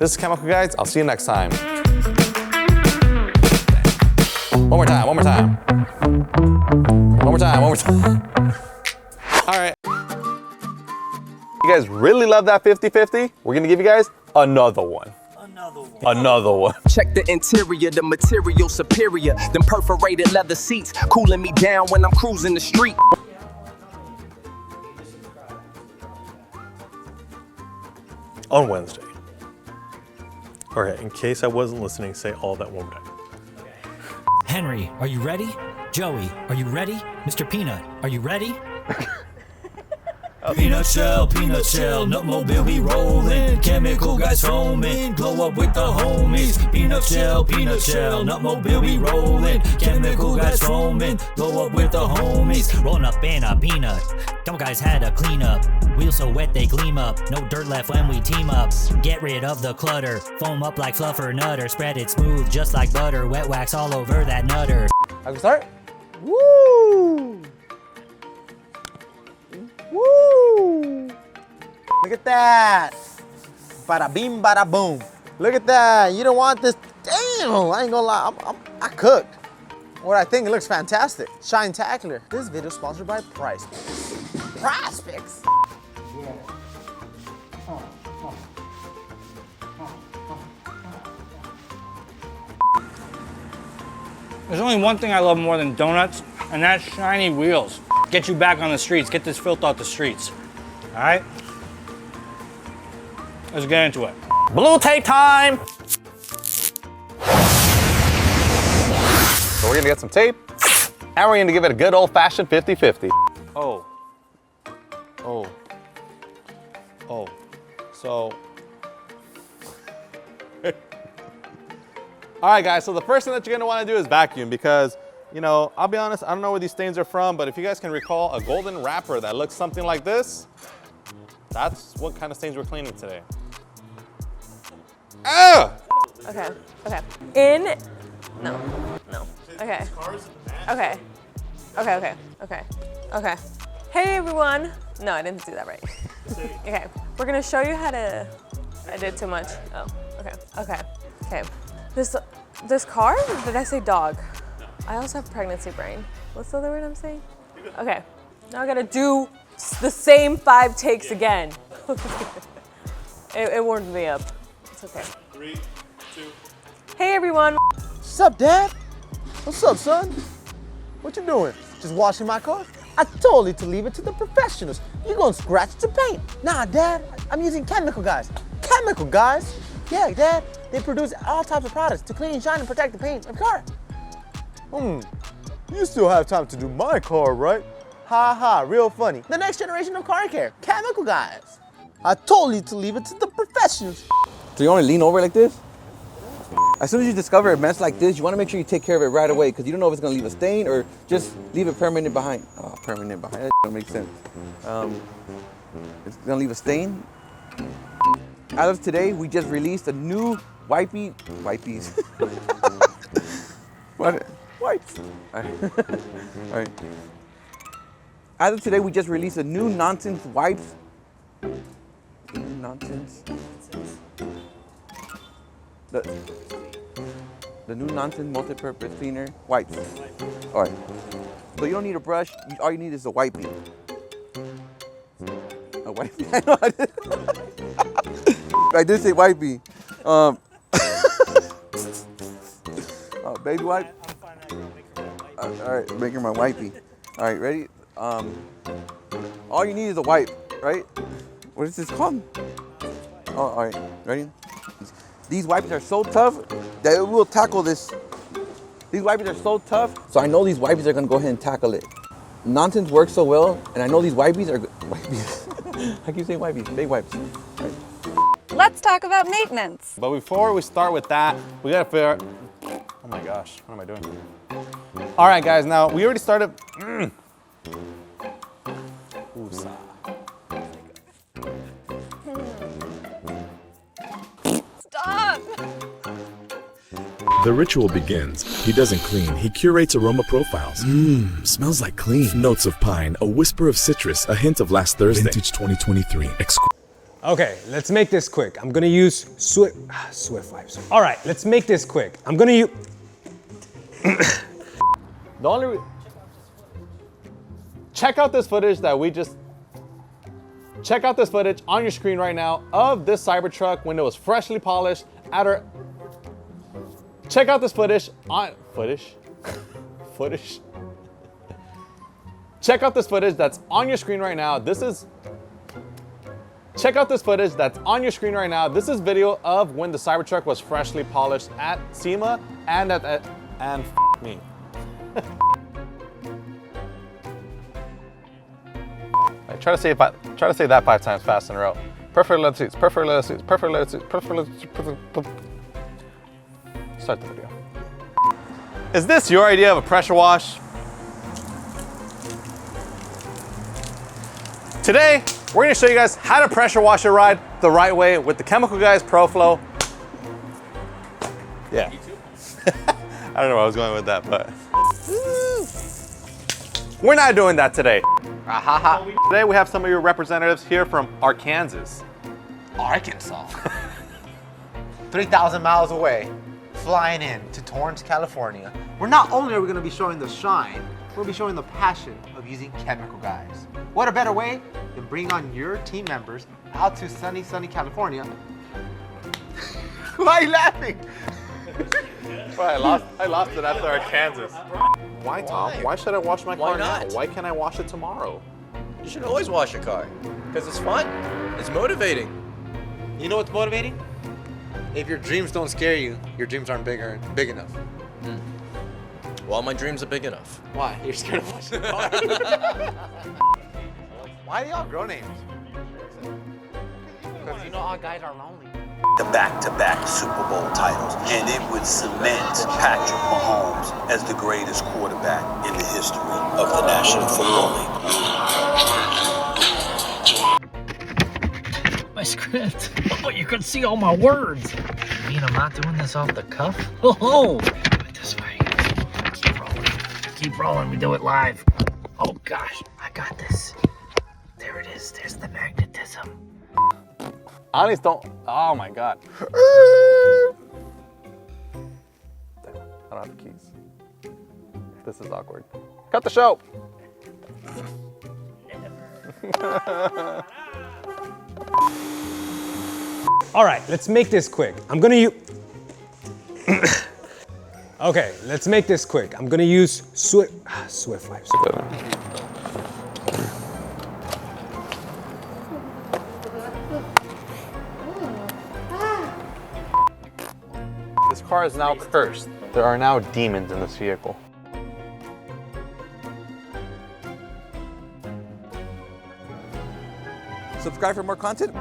This is Chemical Guides. I'll see you next time. One more time, one more time. One more time, one more time. All right. You guys really love that 50-50? We're gonna give you guys another one. Another one. Check the interior, the material superior. Them perforated leather seats cooling me down when I'm cruising the street. On Wednesday. Okay, in case I wasn't listening, say all that one more time. Henry, are you ready? Joey, are you ready? Mr. Peanut, are you ready? Peanut shell, 𝗵𝗃𝗃, we rollin'. Chemical guys foaming, glow up with the homies. Peanut shell, 𝗃𝗃𝗃, we rollin'. Chemical guys foaming, glow up with the homies. Rollin' up in a peanut. Chemical guys had to clean up. Wheels so wet they gleam up. No dirt left when we team up. Get rid of the clutter. Foam up like fluffer nutter. Spread it smooth just like butter. Wet wax all over that nutter. I can start? Woo! Woo! Look at that! Bada bing, bada boom. Look at that! You don't want this? Damn! I ain't gonna lie. I cooked. What I think it looks fantastic. Shine-tacular. This video is sponsored by Price Picks. Price Picks. There's only one thing I love more than donuts, and that's shiny wheels. Get you back on the streets, get this filth off the streets. All right? Let's get into it. Blue tape time! So we're gonna get some tape, and we're gonna give it a good old-fashioned 50-50. Oh. So. All right, guys, so the first thing that you're gonna wanna do is vacuum because, you know, I'll be honest, I don't know where these stains are from, but if you guys can recall a golden wrapper that looks something like this, that's what kind of stains we're cleaning today. Ah! Okay. No. Okay. Hey everyone. No, I didn't do that right. Okay, we're gonna show you how to, I did too much. Oh, okay. This car, or did I say dog? No. I also have pregnancy brain. What's the other word I'm saying? Okay, now I gotta do the same 5 takes again. It warmed me up. It's okay. 3, 2. Hey everyone. What's up, Dad? What's up, son? What you doing? Just washing my car? I told you to leave it to the professionals. You're gonna scratch the paint. Nah, Dad, I'm using Chemical Guys. Chemical Guys? Yeah, Dad. They produce all types of products to clean, shine, and protect the paint of your car. You still have time to do my car, right? Ha ha, real funny. The next generation of car care, Chemical Guys. I told you to leave it to the professionals. So you want to lean over like this? As soon as you discover a mess like this, you want to make sure you take care of it right away because you don't know if it's going to leave a stain or just leave it permanent behind. Oh, permanent behind, that doesn't make sense. It's going to leave a stain. As of today, we just released a new 𝗹𝗶𝗃𝗃. What? Wipes. All right. As of today, we just released a new nonsense wipes. Nonsense. The new nonsense multi-purpose cleaner wipes. All right. So you don't need a brush. All you need is a wipey. A wipey. I know. I did say wipey. Baby wipe. All right, making my wipey. All right, ready? All you need is a wipe, right? What is this called? Oh, all right, ready? These wipes are so tough that it will tackle this. These wipes are so tough, so I know these wipes are gonna go ahead and tackle it. Nonsense works so well, and I know these wipes are wipes. I keep saying wipes, big wipes. Right. Let's talk about maintenance. But before we start with that, we gotta figure out, oh my gosh, what am I doing? All right, guys, now we already started. Stop! The ritual begins. He doesn't clean. He curates aroma profiles. Smells like clean. Notes of pine, a whisper of citrus, a hint of last Thursday. Vintage 2023. Okay, let's make this quick. I'm gonna use Swift wipes. All right, let's make this quick. I'm gonna use. The only check out this footage that we just check out this footage on your screen right now of this Cybertruck when it was freshly polished at our. Check out this footage on footage. Check out this footage that's on your screen right now. Check out this footage that's on your screen right now. This is video of when the Cybertruck was freshly polished at SEMA and and me. I try to say that 5 times fast in a row. Perfect leather seats, perfect leather seats, perfect leather seats, perfect leather seats, perfect. Start the video. Is this your idea of a pressure wash? Today, we're gonna show you guys how to pressure wash your ride the right way with the 𝘃𝗵𝗶𝗀𝗄 ProFlow. Yeah. I don't know where I was going with that, but. We're not doing that today. Today we have some of your representatives here from Arkansas. 3,000 miles away, flying in to Torrance, California. Where not only are we going to be showing the shine, we'll be showing the passion of using chemical guys. What a better way than bring on your team members out to sunny California. Why are you laughing? Well, I lost it after Arkansas. Why, Tom? Why should I wash my car now? Why can't I wash it tomorrow? You should always wash your car, because it's fun. It's motivating. You know what's motivating? If your dreams don't scare you, your dreams aren't big enough. Well, my dreams are big enough. Why? You're scared of washing the car? Why do y'all grow names? Because you know our guys are lonely. The back-to-back Super Bowl titles, and it would cement Patrick Mahomes as the greatest quarterback in the history of the National Football League. My script. Oh, you can see all my words. You mean I'm not doing this off the cuff? Oh, do it this way. Keep rolling. Keep rolling. We do it live. Oh gosh, I got this. There it is. There's the magnetism. Honest, don't. Oh my God. Damn, I don't have the keys. This is awkward. Cut the show. All right, let's make this quick. I'm gonna use. Okay, let's make this quick. I'm gonna use Swift wipes. This car is now cursed. There are now demons in this vehicle. Subscribe for more content.